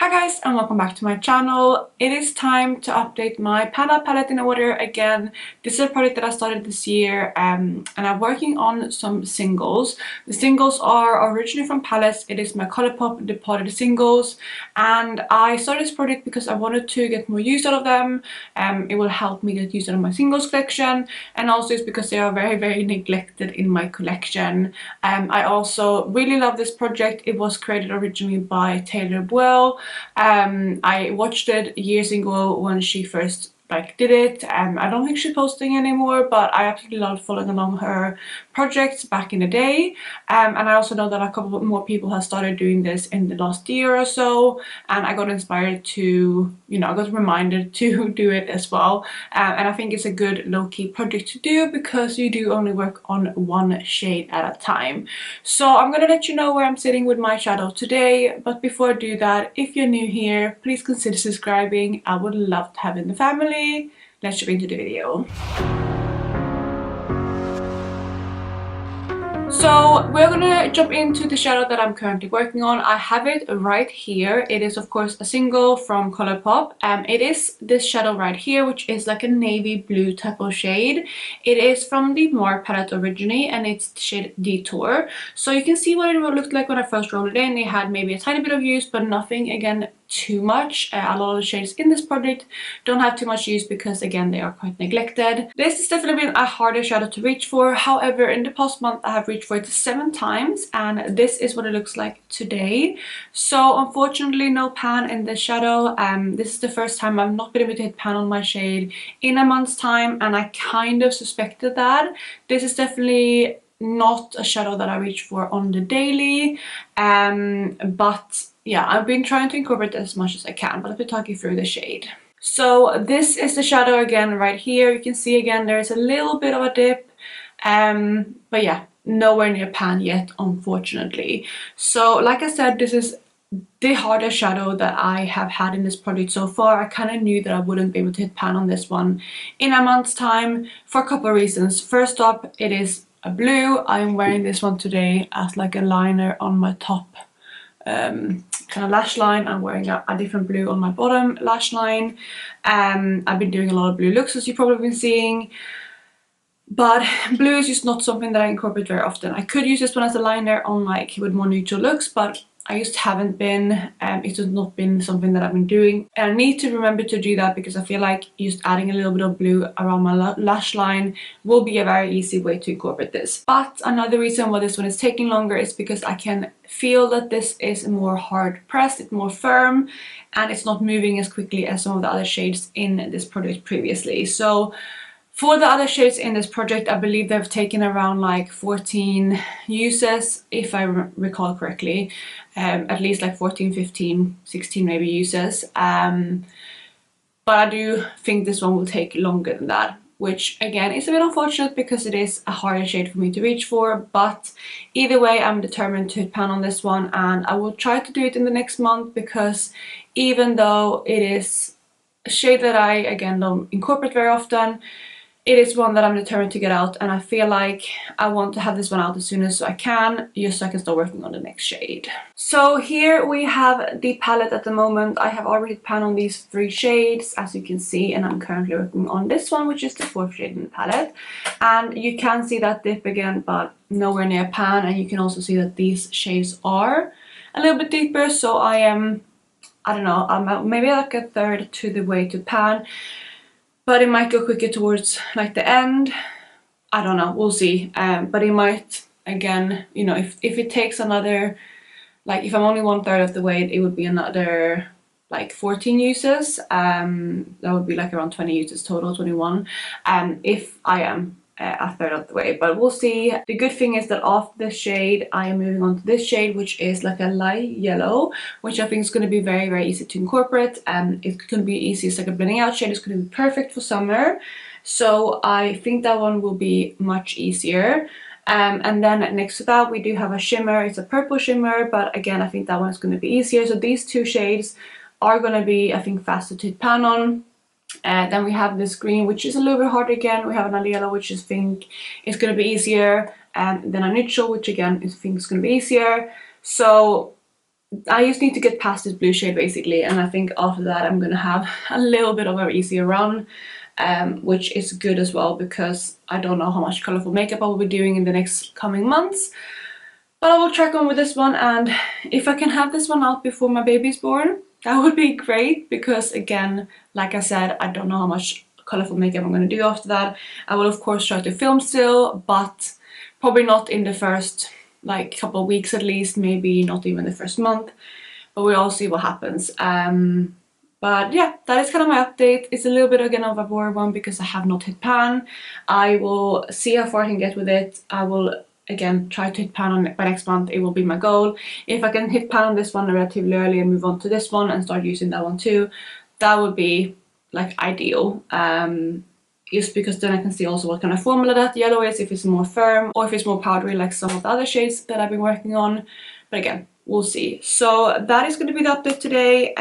Hi guys, and welcome back to my channel. It is time to update my Panda palette in order again. This is a project that I started this year and I'm working on some singles. The singles are originally from palettes. It is my Colourpop Departed singles, and I started this project because I wanted to get more use out of them. It will help me get use out of my singles collection, and also it's because they are very neglected in my collection. I also really love this project. It was created originally by Taylor Buell. I watched it years ago when she first did it. I don't think she's posting anymore, but I absolutely loved following along her projects back in the day. And I also know that a couple more people have started doing this in the last year or so, and I got inspired to, I got reminded to do it as well. And I think it's a good low-key project to do because you do only work on one shade at a time. So I'm gonna let you know where I'm sitting with my shadow today, but before I do that, if you're new here, please consider subscribing. I would love to have you in the family. Let's jump into the video. So we're gonna jump into the shadow that I'm currently working on. I have it right here. It is of course a single from Colourpop. It is this shadow right here, which is like a navy blue type of shade. It is from the More palette originally, and it's the shade Detour. So you can see what it looked like when I first rolled it in. It had maybe a tiny bit of use, but nothing again too much. A lot of the shades in this project don't have too much use because again they are quite neglected. This has definitely been a harder shadow to reach for. However, in the past month I have reached for it 7 times, and this is what it looks like today. So unfortunately no pan in this shadow. This is the first time I've not been able to hit pan on my shade in a month's time, and I kind of suspected that. This is definitely not a shadow that I reach for on the daily, but yeah, I've been trying to incorporate as much as I can, but let me talk you through the shade. So this is the shadow again right here. You can see again there is a little bit of a dip, but yeah, nowhere near pan yet, unfortunately. So like I said, this is the hardest shadow that I have had in this project so far. I kind of knew that I wouldn't be able to hit pan on this one in a month's time for a couple of reasons. First up, it is a blue. I'm wearing this one today as like a liner on my top kind of lash line. I'm wearing a different blue on my bottom lash line. I've been doing a lot of blue looks, as you've probably been seeing, but blue is just not something that I incorporate very often. I could use this one as a liner on with more neutral looks, but I just haven't been. It has not been something that I've been doing, and I need to remember to do that because I feel like just adding a little bit of blue around my lash line will be a very easy way to incorporate this. But another reason why this one is taking longer is because I can feel that this is more hard pressed, it's more firm, and it's not moving as quickly as some of the other shades in this project previously. So for the other shades in this project, I believe they've taken around 14 uses, if I recall correctly. At least 14, 15, 16 maybe uses. But I do think this one will take longer than that, which again is a bit unfortunate because it is a harder shade for me to reach for. But either way, I'm determined to hit pan on this one, and I will try to do it in the next month because even though it is a shade that I again don't incorporate very often, it is one that I'm determined to get out, and I feel like I want to have this one out as soon as I can, just so I can start working on the next shade. So here we have the palette at the moment. I have already pan on these 3 shades, as you can see, and I'm currently working on this one, which is the 4th shade in the palette. And you can see that dip again, but nowhere near pan, and you can also see that these shades are a little bit deeper, so I am, I don't know, I'm maybe like a third to the way to pan. But it might go quicker towards the end. I don't know, we'll see. But it might, again, if it takes another, if I'm only 1/3 of the way, it would be another 14 uses. That would be around 20 uses total, 21. If I am a third of the way, but we'll see. The good thing is that after this shade I am moving on to this shade, which is a light yellow, which I think is going to be very easy to incorporate, and it's going to be easy. It's like a blending out shade. It's going to be perfect for summer, so I think that one will be much easier. And then next to that we do have a shimmer. It's a purple shimmer, but again I think that one is going to be easier. So these 2 shades are going to be, I think, faster to pan on. Then we have this green, which is a little bit harder again. We have another yellow, which I think is going to be easier, and then a neutral, which again I think is going to be easier. So I just need to get past this blue shade basically, and I think after that I'm gonna have a little bit of an easier run, which is good as well because I don't know how much colourful makeup I will be doing in the next coming months. But I will track on with this one, and if I can have this one out before my baby's born, that would be great because again, like I said, I don't know how much colourful makeup I'm going to do after that. I will of course try to film still, but probably not in the first like couple of weeks at least, maybe not even the first month, but we'll all see what happens. But yeah, that is kind of my update. It's a little bit again of a boring one because I have not hit pan. I will see how far I can get with it. I will again try to hit pan on it by next month. It will be my goal. If I can hit pan on this one relatively early and move on to this one and start using that one too, that would be like ideal. Just because then I can see also what kind of formula that yellow is, if it's more firm or if it's more powdery like some of the other shades that I've been working on. But again, we'll see. So that is going to be the update today.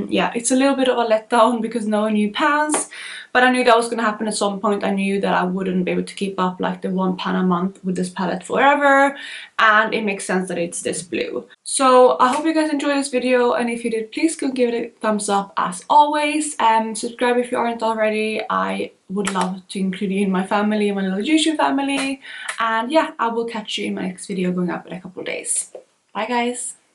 Yeah, it's a little bit of a letdown because no new pans, but I knew that was going to happen at some point. I knew that I wouldn't be able to keep up like the 1 pan a month with this palette forever, and it makes sense that it's this blue. So I hope you guys enjoyed this video, and if you did, please go give it a thumbs up as always. Subscribe if you aren't already. I would love to include you in my family, my little YouTube family. And yeah, I will catch you in my next video going up in a couple of days. Bye guys!